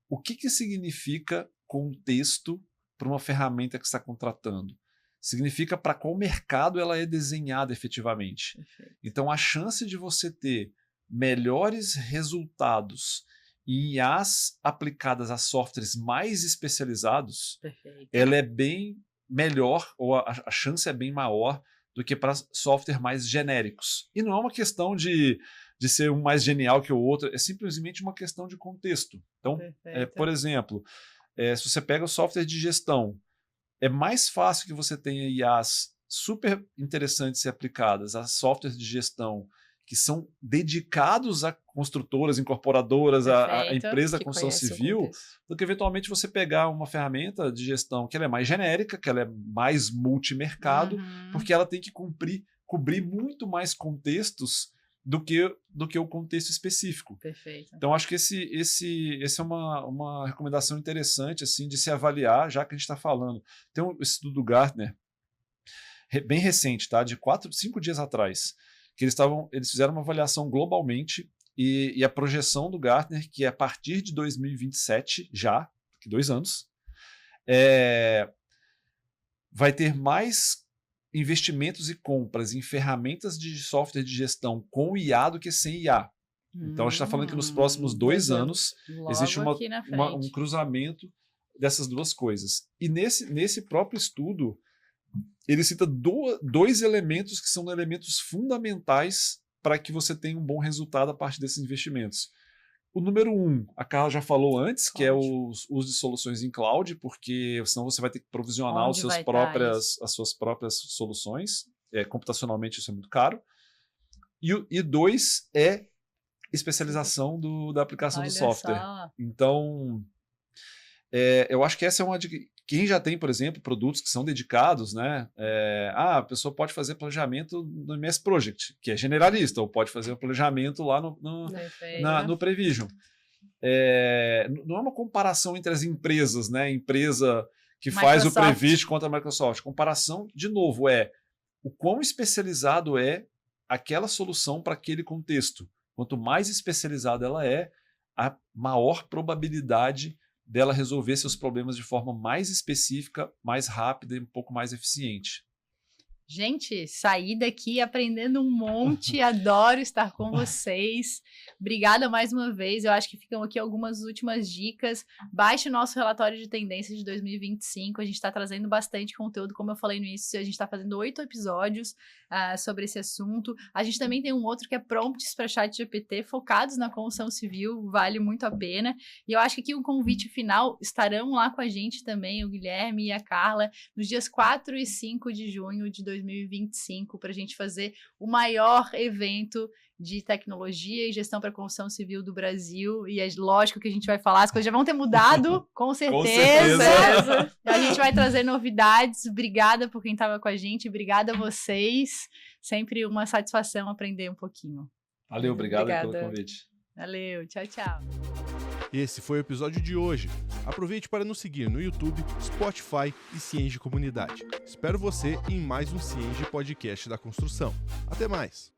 Speaker 2: o que significa contexto para uma ferramenta que você está contratando? Significa para qual mercado ela é desenhada efetivamente. Perfeito. Então, a chance de você ter melhores resultados em IAs aplicadas a softwares mais especializados, perfeito, ela é bem melhor, ou a chance é bem maior do que para software mais genéricos. E não é uma questão de ser um mais genial que o outro, é simplesmente uma questão de contexto. Então, por exemplo, se você pega o software de gestão, é mais fácil que você tenha IAs super interessantes e aplicadas a softwares de gestão que são dedicados a construtoras, incorporadoras, a empresa da construção civil, do que eventualmente você pegar uma ferramenta de gestão que ela é mais genérica, que ela é mais multimercado, porque ela tem que cobrir muito mais contextos do que o contexto específico.
Speaker 1: Perfeito.
Speaker 2: Então, acho que esse é uma recomendação interessante assim, de se avaliar, já que a gente está falando. Tem um estudo do Gartner, bem recente, tá? De 5 dias atrás, que eles fizeram uma avaliação globalmente e a projeção do Gartner, que é a partir de 2027, já, daqui 2 anos, vai ter mais investimentos e compras em ferramentas de software de gestão com IA do que sem IA. Então, a gente está falando que nos próximos 2 anos existe um cruzamento dessas duas coisas. E nesse próprio estudo, ele cita 2 elementos que são elementos fundamentais para que você tenha um bom resultado a partir desses investimentos. O número 1, a Carla já falou antes, que é o uso de soluções em cloud, porque senão você vai ter que provisionar as suas próprias soluções. Computacionalmente isso é muito caro. E 2 é especialização da aplicação do software. Então, eu acho que essa é uma dica Quem já tem, por exemplo, produtos que são dedicados, né? A pessoa pode fazer planejamento no MS Project, que é generalista, ou pode fazer o planejamento lá no Prevision. Não é uma comparação entre as empresas, né? Empresa que faz o Prevision contra a Microsoft. Comparação, de novo, o quão especializado é aquela solução para aquele contexto. Quanto mais especializada ela é, a maior probabilidade dela resolver seus problemas de forma mais específica, mais rápida e um pouco mais eficiente.
Speaker 1: Gente, saí daqui aprendendo um monte, adoro estar com vocês. Obrigada mais uma vez, eu acho que ficam aqui algumas últimas dicas. Baixe o nosso relatório de tendências de 2025, a gente está trazendo bastante conteúdo, como eu falei no início, a gente está fazendo 8 episódios sobre esse assunto. A gente também tem um outro que é prompts para ChatGPT, focados na construção civil, vale muito a pena. E eu acho que aqui um convite final, estarão lá com a gente também, o Guilherme e a Carla, nos dias 4 e 5 de junho de 2025, para a gente fazer o maior evento de tecnologia e gestão para a construção civil do Brasil. E é lógico que a gente vai falar, as coisas já vão ter mudado, com certeza.
Speaker 2: Com certeza.
Speaker 1: A gente vai trazer novidades. Obrigada por quem estava com a gente, obrigada a vocês. Sempre uma satisfação aprender um pouquinho.
Speaker 2: Valeu, obrigado pelo convite.
Speaker 1: Valeu, tchau, tchau.
Speaker 4: Esse foi o episódio de hoje. Aproveite para nos seguir no YouTube, Spotify e Cienge Comunidade. Espero você em mais um Cienge Podcast da Construção. Até mais!